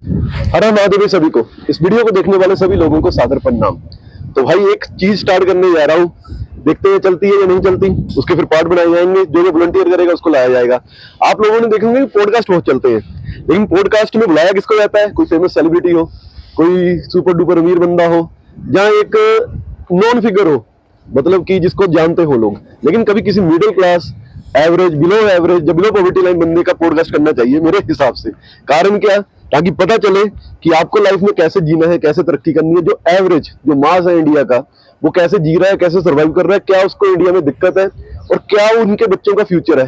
हर महादेव सभी को, इस वीडियो को देखने वाले सभी लोगों को सादर प्रणाम। तो भाई एक चीज स्टार्ट करने जा रहा हूँ, देखते हैं चलती है या नहीं चलती। उसके फिर पार्ट बनाए जाएंगे, जो जो वॉलंटियर करेगा उसको लाया जाएगा। आप लोगों ने देखेंगे कि पॉडकास्ट बहुत चलते हैं, लेकिन पॉडकास्ट में बुलाया किसको जाता है? कोई फेमस सेलिब्रिटी हो, कोई सुपर डुपर अमीर बंदा हो, जहाँ एक नॉन फिगर हो, मतलब कि जिसको जानते हो लोग। लेकिन कभी किसी middle class, average, below average या बिलो पॉवर्टी लाइन बंदे का पॉडकास्ट करना चाहिए मेरे हिसाब से। कारण क्या? ताकि पता चले कि आपको लाइफ में कैसे जीना है, कैसे तरक्की करनी है। जो एवरेज, जो मास है इंडिया का, वो कैसे जी रहा है, कैसे सर्वाइव कर रहा है, क्या उसको इंडिया में दिक्कत है और क्या उनके बच्चों का फ्यूचर है।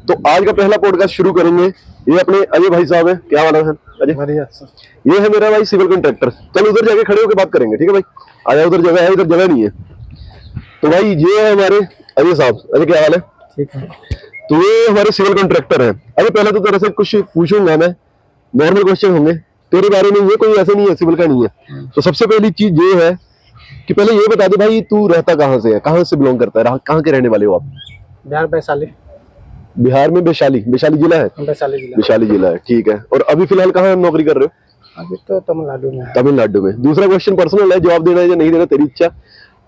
तो आज का पहला पॉडकास्ट शुरू करेंगे। ये अपने अजय भाई साहब है। क्या वाला है अजय? ये है मेरा भाई सिविल कॉन्ट्रैक्टर। चल उधर जाके खड़े होकर बात करेंगे, ठीक है भाई? आया, उधर जगह है, इधर जगह नहीं है। तो भाई ये है हमारे अजय साहब। अजय क्या हाल है? ठीक है। तो ये हमारे सिविल कॉन्ट्रैक्टर है। अरे पहले तो तेरे से कुछ पूछूंगा मैं, नॉर्मल क्वेश्चन होंगे तेरे बारे में, ये कोई ऐसे नहीं है, सिविल का नहीं है। तो सबसे पहली चीज ये है कि पहले ये बता दे भाई, तू रहता कहाँ से है, कहाँ से बिलोंग करता है, कहाँ के रहने वाले हो आप? बिहार, वैशाली। बिहार में वैशाली? वैशाली जिला है? वैशाली जिला है, ठीक है। और अभी फिलहाल कहाँ नौकरी कर रहे हो? अभी तो तमिलनाडु में। तमिलनाडु में। दूसरा क्वेश्चन पर्सनल है, जवाब देना है या नहीं देना तेरी इच्छा।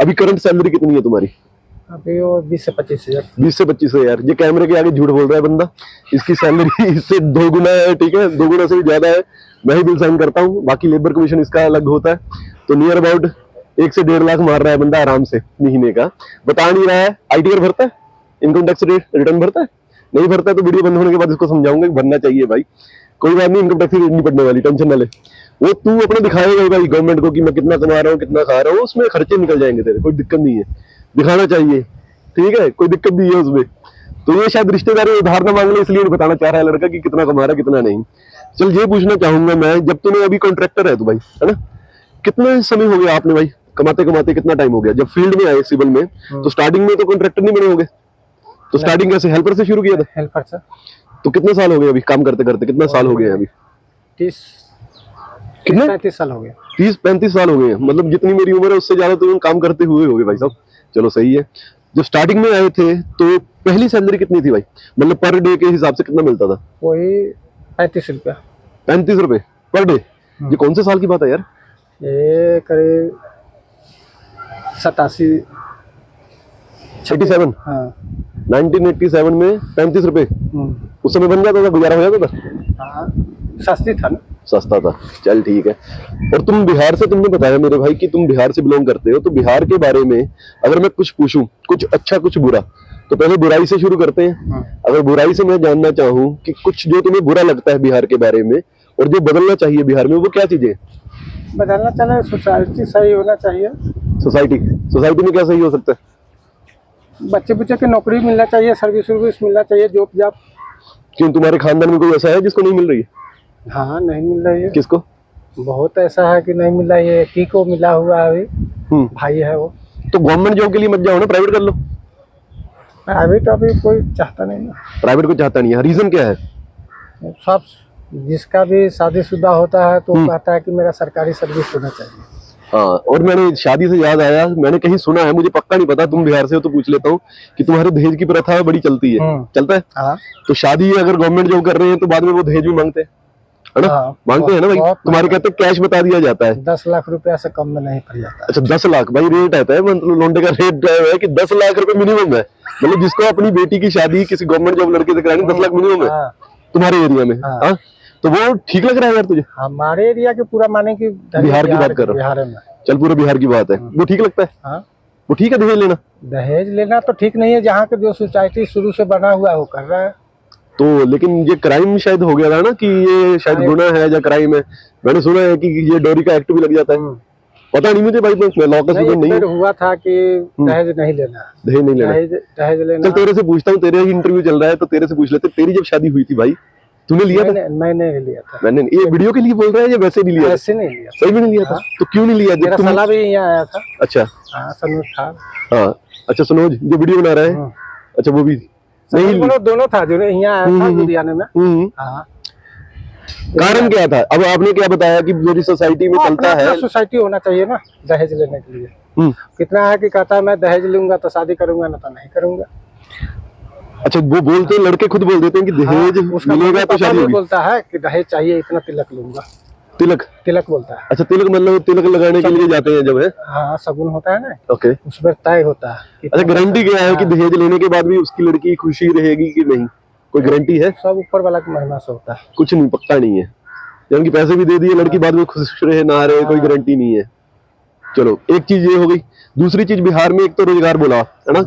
अभी करंट सैलरी कितनी है तुम्हारी? अभी वो 20 से 25 हजार। 20 से 25 हजार। ये कैमरे के आगे झूठ बोल रहा है बंदा। इसकी सैलरी इससे 2 गुना है, ठीक है, 2 गुना से भी ज्यादा है। मैं ही बिल साइन करता हूँ, बाकी लेबर कमीशन इसका अलग होता है। तो नियर अबाउट 1 से 1.5 लाख मार रहा है बंदा आराम से महीने का। बता नहीं रहा है। आईटीआर भरता है, इनकम टैक्स रिटर्न भरता है? नहीं भरता है तो वीडियो बंद होने के बाद इसको समझाऊंगा कि भरना चाहिए भाई। कोई बात नहीं, इनकम टैक्स नहीं पड़ने वाली, टेंशन ना ले। वो तू अपने दिखाएगा भाई गवर्नमेंट को कि मैं कितना कमा रहा हूँ, कितना खा रहा हूँ, उसमें खर्चे निकल जाएंगे तेरे, कोई दिक्कत नहीं है। दिखाना चाहिए, ठीक है, कोई दिक्कत नहीं है उसमें। तो ये शायद रिश्तेदारी उधार ना मांग ले, इसलिए बताना चाह रहा है लड़का कि कितना कमा रहा है कितना नहीं। चल ये पूछना चाहूंगा मैं, जब तूने अभी कॉन्ट्रैक्टर है तो भाई, है ना, कितना समय हो गया आपने भाई कमाते कमाते, कितना टाइम हो गया? जब फील्ड में आए सिविल में तो स्टार्टिंग में तो कॉन्ट्रैक्टर नहीं बने होंगे, तो स्टार्टिंग कैसे हेल्पर से शुरू किया था? हेल्पर से। तो कितने साल हो गए अभी काम करते करते? कितना साल हो गए अभी? 30-35 साल हो गए। 30-35 साल हो गए। मतलब जितनी मेरी उम्र है उससे ज्यादा तो काम करते हुए हो गए भाई साहब। चलो सही है। जब स्टार्टिंग में आए थे तो पहली सैलरी कितनी थी भाई? मतलब पर डे के हिसाब से कितना मिलता था? वही 35 रुपया। 35 रुपए पर डे? ये कौन से साल की बात है यार? ये करीब 87। 87? हाँ। 1987 में 35 रुपए उस समय बन जाता था, गुजारा हो जाता था? हाँ, सस्ती था ना। सस्ता था। चल ठीक है। और तुम बिहार से, तुमने बताया मेरे भाई कि तुम बिहार से बिलोंग करते हो, तो बिहार के बारे में अगर मैं कुछ पूछूं, कुछ अच्छा कुछ बुरा, तो पहले बुराई से शुरू करते हैं। अगर बुराई से मैं जानना चाहूँ कि कुछ जो तुम्हें बुरा लगता है बिहार के बारे में और जो बदलना चाहिए बिहार में, वो क्या चीजें? बदलना चाहिए, सोसाइटी सही होना चाहिए। सोसाइटी में क्या सही हो सकता है? बच्चे की नौकरी मिलना चाहिए, सर्विस मिलना चाहिए, जॉब जॉब। क्यों, तुम्हारे खानदान में कोई ऐसा है जिसको नहीं मिल रही है? हाँ, नहीं मिल रही है। किसको? बहुत ऐसा है कि नहीं मिल रही है, एक ही को मिला हुआ है अभी, भाई है वो। तो गवर्नमेंट जॉब के लिए मत जाओ ना, प्राइवेट कर लो। प्राइवेट अभी कोई चाहता नहीं ना। प्राइवेट को चाहता नहीं है, रीजन क्या है? सब जिसका भी शादीशुदा होता है तो कहता है कि मेरा सरकारी सर्विस होना चाहिए। हाँ, और मैंने शादी से याद आया, मैंने कहीं सुना है, मुझे पक्का नहीं पता, तुम बिहार से हो तो पूछ लेता हूँ कि तुम्हारे दहेज की प्रथा बड़ी चलती है। चलता है? हाँ। तो शादी अगर गवर्नमेंट जॉब कर रहे हैं तो बाद में वो दहेज भी मांगते हैं, है ना? हाँ, मांगते हैं ना भाई? तुम्हारे कहते कैश बता दिया जाता है। 10 लाख रुपया से कम में नहीं पड़ जाता। अच्छा, 10 लाख भाई रेट आता है, मतलब लोंडे का रेट है कि 10 लाख रुपए मिनिमम है। मतलब जिसको अपनी बेटी की शादी किसी गवर्नमेंट जॉब लड़के से करानी, 10 लाख मिनिमम है तुम्हारे एरिया में। हाँ, तो वो ठीक लग रहा है यार तुझे? हमारे एरिया के पूरा माने की बिहार की बात कर रहा हूँ। बिहार में। चल पूरा बिहार की बात है, वो ठीक लगता है? हाँ, वो ठीक है। दहेज लेना तो ठीक नहीं है, जहाँ के जो सोसाइटी शुरू से बना हुआ है वो कर रहा है। तो लेकिन ये क्राइम शायद हो गया था ना, कि ये शायद गुनाह है या क्राइम है? मैंने सुना है कि ये डोरी का एक्ट भी लग जाता है। पता नहीं मुझे भाई, मैं लॉ का स्टूडेंट नहीं हूँ। हुआ था कि दहेज नहीं लेना। दहेज लेना। चल तेरे से पूछता हूँ, तेरे ही इंटरव्यू चल रहा है तो तेरे से पूछ लेते, तेरी जब शादी हुई थी भाई, तूने लिया था? मैंने लिया था। मैंने ये वीडियो के लिए बोल रहा है या वैसे नहीं लिया? ऐसे नहीं लिया। सही में नहीं लिया था? तो क्यों नहीं लिया? मेरा साला भी यहाँ आया था। अच्छा। हाँ, सनोज था। हाँ, अच्छा, सनोज जो वीडियो बना रहा है, अच्छा वो भी नहीं? दोनों था जो यहाँ आया था लुधियाने में। हाँ। कारण क्या था? अब आपने क्या बताया कि मेरी सोसाइटी में चलता है, सोसाइटी होना चाहिए ना दहेज लेने के लिए। कितना है कि कहता है मैं दहेज लूंगा तो शादी करूंगा, ना तो नहीं करूंगा। अच्छा, वो बोलते हैं, लड़के खुद बोल देते हैं कि दहेज मिलेगा तो शादी होगी। बोलता है कि दहेज चाहिए, इतना तिलक लूंगा। तिलक? तिलक बोलता है। अच्छा, तिलक मतलब तिलक लगाने के लिए जाते हैं जब, है? हाँ, शगुन होता है ना, ओके। उस पर तय होता है। अच्छा, गारंटी क्या है कि दहेज लेने के बाद भी उसकी लड़की खुशी रहेगी कि नहीं? कोई गारंटी है? सब ऊपर वाला की महिमा से होता है। कुछ नहीं, पक्का नहीं है। जबकि पैसे भी दे दिए, लड़की बाद में खुश रहे ना रहे, कोई गारंटी नहीं है। चलो, एक चीज ये हो गई। दूसरी चीज, बिहार में एक तो रोजगार बोला है ना,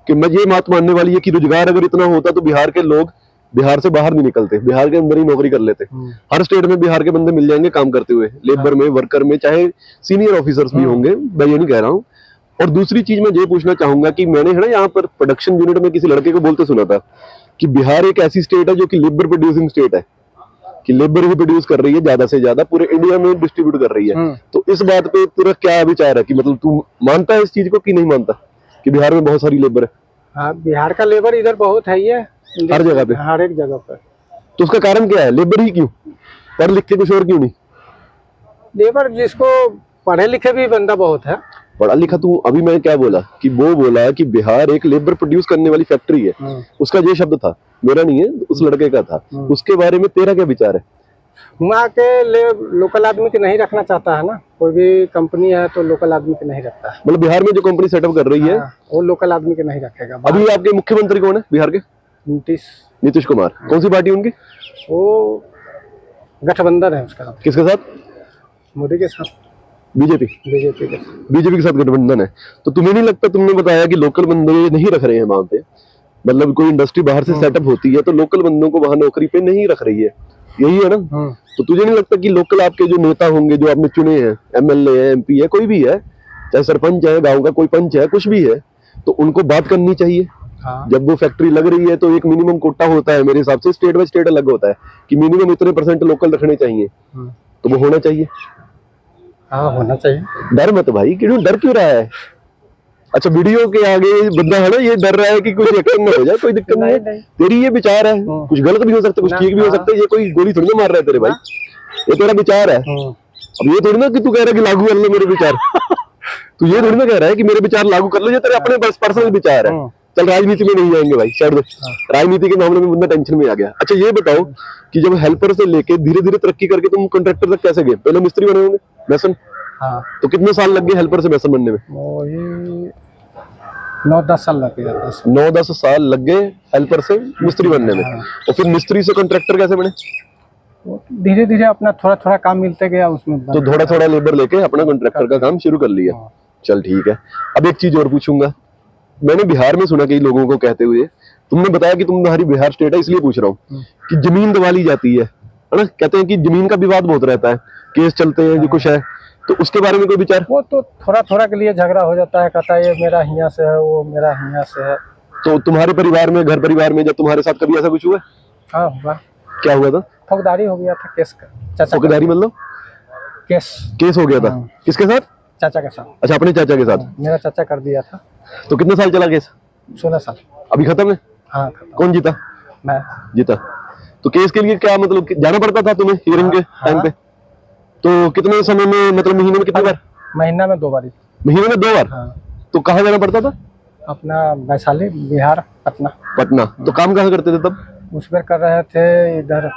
कि मैं ये बात मानने वाली है कि रोजगार अगर इतना होता तो बिहार के लोग बिहार से बाहर नहीं निकलते, बिहार के अंदर ही नौकरी कर लेते। हर स्टेट में बिहार के बंदे मिल जाएंगे काम करते हुए, लेबर में, वर्कर में, चाहे सीनियर ऑफिसर्स भी होंगे, मैं ये नहीं कह रहा हूँ। और दूसरी चीज मैं ये पूछना चाहूंगा कि मैंने है ना यहाँ पर प्रोडक्शन यूनिट में किसी लड़के को बोलते सुना था कि बिहार एक ऐसी स्टेट है जो कि लेबर प्रोड्यूसिंग स्टेट है, कि लेबर ही प्रोड्यूस कर रही है ज्यादा से ज्यादा, पूरे इंडिया में डिस्ट्रीब्यूट कर रही है। तो इस बात पे तेरा क्या विचार है कि मतलब तू मानता है इस चीज को कि नहीं मानता कि बिहार में बहुत सारी लेबर है? हाँ, बिहार का लेबर इधर बहुत है, ये हर जगह पे, हर एक जगह पर। तो उसका कारण क्या है? लेबर ही क्यों? पढ़ लिख के कुछ और क्यों नहीं? लेबर जिसको पढ़े लिखे भी बंदा बहुत है। पढ़ा लिखा तू, अभी मैं क्या बोला कि वो बोला कि बिहार एक लेबर प्रोड्यूस करने वाली फैक्ट्री है, उसका ये शब्द था, मेरा नहीं है, उस लड़के का था। उसके बारे में तेरा क्या विचार है? वहाँ के लोकल आदमी के नहीं रखना चाहता है ना, कोई भी कंपनी है तो लोकल आदमी के नहीं रखता है। मतलब बिहार में जो कंपनी सेटअप कर रही है वो लोकल आदमी के नहीं रखेगा। अभी आपके मुख्यमंत्री कौन है बिहार के? नीतीश कुमार। कौन सी पार्टी उनकी? वो गठबंधन है उसका। किसके साथ? मोदी के साथ। बीजेपी के साथ गठबंधन है। तो तुम्हें नहीं लगता, तुमने बताया कि लोकल बंदे नहीं रख रहे हैं वहां पे, मतलब कोई इंडस्ट्री बाहर से सेटअप होती है तो लोकल बंदों को वहां नौकरी पे नहीं रख रही है, यही है ना? तो तुझे नहीं लगता कि लोकल आपके जो नेता होंगे जो आपने चुने हैं, एमएलए है, एमपी है, कोई भी है, चाहे सरपंच है, गाँव का कोई पंच है, कुछ भी है, तो उनको बात करनी चाहिए। जब वो फैक्ट्री लग रही है तो एक मिनिमम कोटा होता है, मेरे हिसाब से स्टेट बाय स्टेट अलग होता है कि मिनिमम इतने % लोकल रखने चाहिए, तो वो होना चाहिए। हाँ, होना चाहिए। डर मत भाई, क्यों डर क्यों रहा है? अच्छा, वीडियो के आगे बंदा है ना ये डर रहा है कि कुछ एक्शन ना हो जाए, कोई दिक्कत नहीं है। तेरी ये विचार है, कुछ गलत भी हो सकता है, कुछ ठीक भी हो सकता है, ये कोई गोली थोड़ी ना मार रहा है तेरे भाई, ये तेरा विचार है। अब ये थोड़ी ना कि तू कह रहा है कि लागू कर लो मेरे विचार, तू ये थोड़ी ना कह रहा है कि मेरे विचार लागू कर लो, ये तेरे अपने बस पर्सनल विचार है। चल, राजनीति में नहीं जाएंगे भाई, छोड़ दे, राजनीति के मामले में बंदा टेंशन में आ गया। अच्छा, ये बताओ कि जब हेल्पर से लेके धीरे धीरे तरक्की करके तुम कॉन्ट्रैक्टर तक कैसे गए? पहले मिस्त्री बने होंगे, मैसन। हाँ। तो कितने साल लग गए हेल्पर से मैसन बनने में? 9-10 साल लग गए। 9-10 साल लग गए हेल्पर से मिस्त्री बनने में। और फिर मिस्त्री से कॉन्ट्रैक्टर कैसे बने? धीरे धीरे अपना थोड़ा थोड़ा काम मिलते गया उसमें, तो थोड़ा थोड़ा लेबर लेके अपना कॉन्ट्रैक्टर का काम शुरू कर लिया। चल ठीक है। अब एक चीज और पूछूंगा, मैंने बिहार में सुना कई लोगों को कहते हुए, तुमने बताया कि तुम्हारी बिहार स्टेट है इसलिए पूछ रहा हूँ, कि जमीन दबा ली जाती है ना? कहते हैं कि जमीन का विवाद बहुत रहता है, केस चलते हैं, जो कुछ है, तो उसके बारे में कोई विचार? वो तो थोड़ा थोड़ा के लिए झगड़ा हो जाता है, कहता है ये मेरा हिया से है, वो मेरा हिया से है। तो तुम्हारे परिवार में, घर परिवार में, जब तुम्हारे साथ कभी ऐसा कुछ हुआ? हाँ, हुआ। क्या हुआ था? फौजदारी हो गया था केस का। फौजदारी मतलब केस हो गया था? किसके साथ? चाचा के साथ। अच्छा, अपने चाचा के साथ? मेरा चाचा कर दिया था। तो कितने साल चला केस? 16 साल। अभी खत्म है? हाँ, कौन जीता? मैं जीता। तो केस के लिए क्या मतलब जाना पड़ता था तुम्हें हियरिंग के टाइम पे? तो कितने समय में, मतलब महीने में कितनी बार? महीना में 2 बार। महीने में 2 बार? हाँ। तो कहाँ जाना पड़ता था? अपना वैशाली, बिहार, पटना। तो काम कहाँ करते थे तब? उस पर कर रहे थे इधर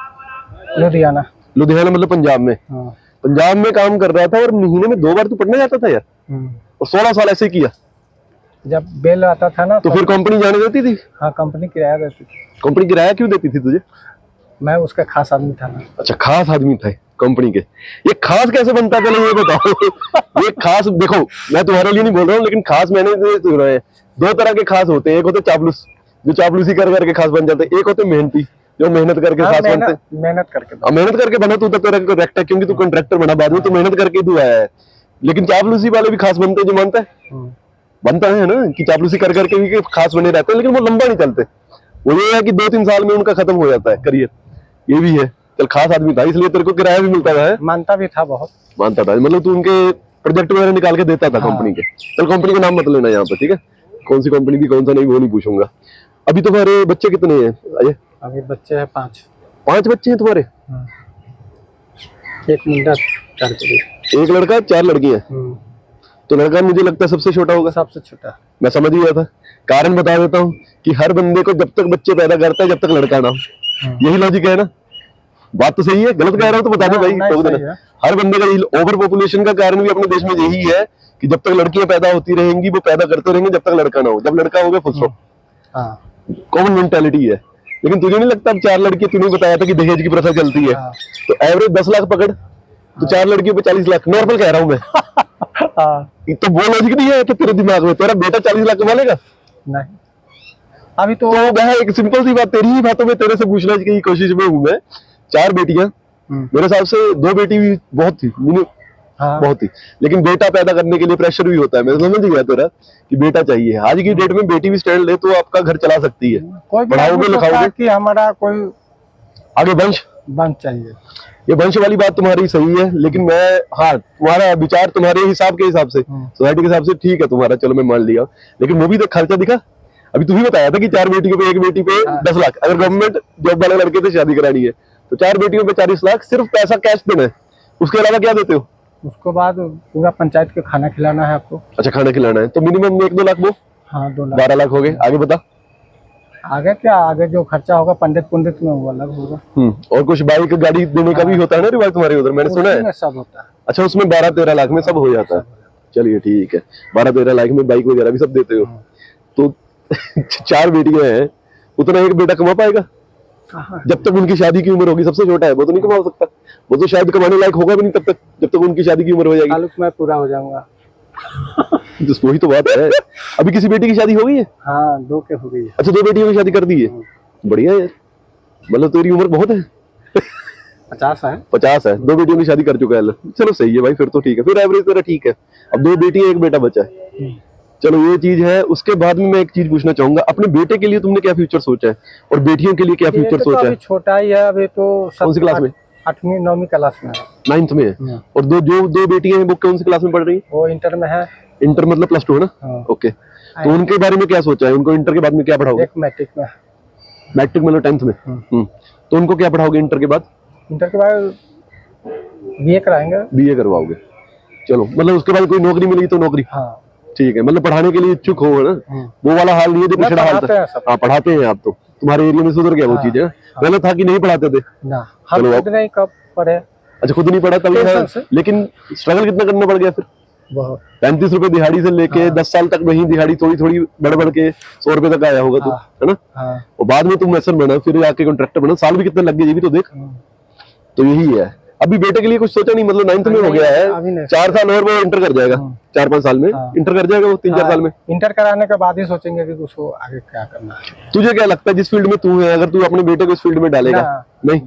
लुधियाना मतलब पंजाब में। हाँ। पंजाब में काम कर रहा था और महीने में 2 बार तू पटना जाता था यार? और 16 साल ऐसे किया? जब बेल आता था ना तो फिर कंपनी जाने देती थी? हाँ, कंपनी किराया देती थी। कंपनी किराया क्यों देती थी तुझे? मैं उसका खास आदमी था ना। अच्छा, खास आदमी था कंपनी के। ये खास कैसे बनता, पहले ये बताओ। ये खास देखो, मैं तुम्हारे लिए नहीं बोल रहा हूँ, लेकिन खास मैंने सुना है 2 तरह के खास होते हैं। एक होते चापलूस, जो चापलूसी कर करके खास बन जाते हैं। एक होते मेहनती, जो मेहनत करके खास बनते हैं। मेहनत करके बना तू, तो तेरा करेक्ट है, क्योंकि तू कॉन्ट्रैक्टर बना बाद में, तो मेहनत करके तू आया है। लेकिन चापलूसी वाले भी खास बनते हैं, जो मानता है बनता है ना, कि चापलूसी कर करके भी खास बने रहते हैं, लेकिन वो लंबा नहीं चलते। वो ये है कि 2-3 साल में उनका खत्म हो जाता है करियर, ये भी है। चल, खास आदमी था इसलिए तेरे को किराया भी मिलता था। मानता भी था, बहुत मानता था। मतलब तू उनके प्रोजेक्ट वगैरह निकाल के देता था कंपनी के। चल, कंपनी का नाम मत लेना यहाँ पे, ठीक है? कौन सी कंपनी थी, कौन सा नहीं, वो नहीं पूछूंगा। अभी तुम्हारे बच्चे कितने हैं अजय? अभी बच्चे हैं 5। 5 बच्चे हैं तुम्हारे? एक मुंडा, 4 लड़की। एक लड़का, 4 लड़कियां। तो लड़का मुझे लगता है सबसे छोटा होगा। सबसे छोटा। मैं समझ ही गया था। कारण बता देता हूँ कि हर बंदे को जब तक बच्चे पैदा करता है जब तक लड़का ना हो, यही लॉजिक है ना? बात तो सही है, गलत कह रहा हूँ तो बता दो भाई, नहीं, टोक सही देना। है। हर बंदे का ओवर पॉपुलेशन का कारण भी अपने देश में यही है कि जब तक लड़कियां पैदा होती रहेंगी वो पैदा करते रहेंगे जब तक लड़का ना हो, जब लड़का हो गया फुल स्टॉप। हाँ कॉमन मेंटेलिटी है। लेकिन तुझे नहीं लगता अब 4 लड़की, तूने बताया था कि दहेज की प्रथा चलती है, हाँ। तो एवरेज 10 लाख पकड़, तो 4 लड़कियों पे 40 लाख, नॉर्मल कह रहा हूं मैं। हाँ, तो वो लॉजिक नहीं है कि तेरे दिमाग में तेरा बेटा 40 लाख कमा लेगा? नहीं अभी तो तो मैं एक सिंपल सी बात, तेरी ही बातों में तेरे से पूछने की कोशिश में हूं मैं। 4 बेटियां, मेरे हिसाब से 2 बेटी भी बहुत थी, हाँ, बहुत ही, लेकिन बेटा पैदा करने के लिए प्रेशर भी होता है। मैं समझ गया तेरा कि बेटा चाहिए। आज की डेट में बेटी भी स्टैंड ले तो आपका घर चला सकती है, कोई भी पढ़ाओगे आदमी सोचता है लिखाओगे, कि हमारा कोई आगे वंश। बंद चाहिए। ये वंश वाली बात तुम्हारी सही है, लेकिन मैं, हाँ, तुम्हारा विचार तुम्हारे हिसाब के हिसाब से, सोसाइटी के हिसाब से ठीक है तुम्हारा, चलो मैं मान लिया, लेकिन वो भी तो खर्चा दिखा। अभी तू ही बताया था कि 4 बेटियों पे 1 बेटी पे 10 लाख, अगर गवर्नमेंट जॉब वाले लड़के से शादी करानी है तो 4 बेटियों पे 40 लाख, सिर्फ पैसा कैश देना है, उसके अलावा क्या देते हो? उसके बाद पूरा पंचायत के खाना खिलाना है आपको। अच्छा, खाना खिलाना है, तो मिनिमम 1-2 लाख, वो हाँ 2 लाख। 12 लाख हो गए। आगे बता। आगे क्या, आगे जो खर्चा होगा पंडित पुंडित में वो अलग होगा। और कुछ बाइक गाड़ी देने का भी होता है ना रिवाज तुम्हारे उधर, मैंने सुना उसी है। में सब होता है। अच्छा, उसमें 12-13 लाख में सब हो जाता है। चलिए ठीक है, 12-13 लाख में बाइक वगैरह भी सब देते हो। तो 4 बेटियां हैं, उतना एक बेटा कमा पाएगा? कहाँ? जब तक उनकी शादी की उम्र होगी, सबसे छोटा है वो तो नहीं कमा सकता, वो तो शायद कमाने लायक होगा भी नहीं तब तक, जब तक उनकी शादी की उम्र हो जाएगी। ताल्लुक में पूरा हो जाऊंगा। तो वही तो बात है। अभी किसी बेटी की शादी हो गई है? हाँ 2 के हो गई है। अच्छा, 2 बेटियों की शादी कर दी है, बढ़िया है यार, मतलब तेरी उम्र बहुत है। 50 है। 50 है, 2 बेटियों की शादी कर चुका है। चलो सही है भाई, फिर तो ठीक है, फिर एवरेज तेरा ठीक है। अब 2 बेटी 1 बेटा बचा है, चलो ये चीज है। उसके बाद में मैं एक चीज पूछना चाहूंगा, अपने बेटे के लिए तुमने क्या फ्यूचर सोचा है, और बेटियों के लिए क्या फ्यूचर तो सोचा अभी है? छोटा ही है, अभी तो कौन सी क्लास में? 8वीं 9वीं क्लास में है। 9th में है। और जो 2 बेटियां हैं वो कौन सी क्लास में पढ़ रही है? वो इंटर में है। इंटर मतलब +2 है ना? हाँ। ओके, तो उनके बारे में क्या सोचा है? उनको इंटर के बाद में क्या पढ़ाओगे? एक मैट्रिक में। मैट्रिक मतलब 10th में। तो उनको क्या पढ़ाओगे इंटर के बाद? इंटर के बाद बीए कराएंगे। बीए करवाओगे, चलो, मतलब उसके बाद कोई नौकरी मिलेगी तो नौकरी। हाँ ठीक है, मतलब पढ़ाने के लिए इच्छुक हो ना, वो वाला हाल नहीं है जो पिछड़ा हाल पढ़ाते हैं था। सब। हाँ, पढ़ाते हैं आप, तो तुम्हारे एरिया में सुधर गया वो चीज है। पहले था कि नहीं पढ़ाते थे ना, हम खुद नहीं कब पढ़े। अच्छा, खुद नहीं पढ़ा तभी टेंशन है, से। लेकिन स्ट्रगल कितना करना पड़ गया फिर? बहुत। 35 रुपए दिहाड़ी से लेके 10 साल तक वही दिहाड़ी थोड़ी थोड़ी बढ़ बढ़ के 100 रुपए तक आया होगा, तो है ना? हाँ और बाद में तुम एसएन बना, फिर आके कॉन्ट्रैक्टर बना, साल भी कितने लग गए ये भी तो देख। तो यही है। अभी बेटे के लिए कुछ सोचा नहीं, मतलब 9th में हो गया अभी है, नहीं। 4 साल और वो इंटर कर जाएगा, 4-5 साल में इंटर कर जाएगा वो, 3-4 साल में। इंटर कराने के बाद ही सोचेंगे कि उसको आगे क्या करना है। तुझे क्या लगता है जिस फील्ड में तू है, अगर तू अपने बेटे को इस फील्ड में डालेगा? नहीं,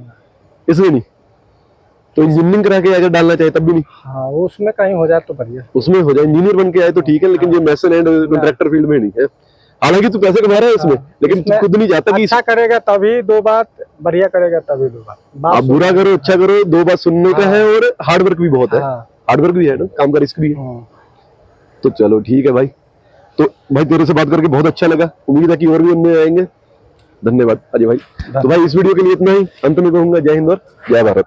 इसमें नहीं, तो इंजीनियरिंग करा के अगर डालना चाहे तब भी नहीं? हाँ वो उसमें कहीं हो जाए तो बढ़िया। उसमें हो जाए, इंजीनियर बन के आए तो ठीक है, लेकिन ये मैसन एंड कॉन्ट्रैक्टर फील्ड में नहीं है। हालांकि तू पैसे कमा रहा है इसमें, लेकिन तू खुद नहीं चाहता कि अच्छा करेगा तभी 2 बात, बढ़िया करेगा तभी 2 बात। आप बुरा करो अच्छा करो, 2 बात सुनने का है, और हार्ड वर्क भी बहुत है। हार्ड वर्क भी है ना, काम का रिस्क भी है। तो चलो ठीक है भाई, तो भाई तेरे से बात करके बहुत अच्छा लगा, उम्मीद है कि और भी उनमें आएंगे। धन्यवाद अजय भाई। तो भाई इस वीडियो के लिए इतना ही, अंत में कहूंगा जय हिंद और जय भारत।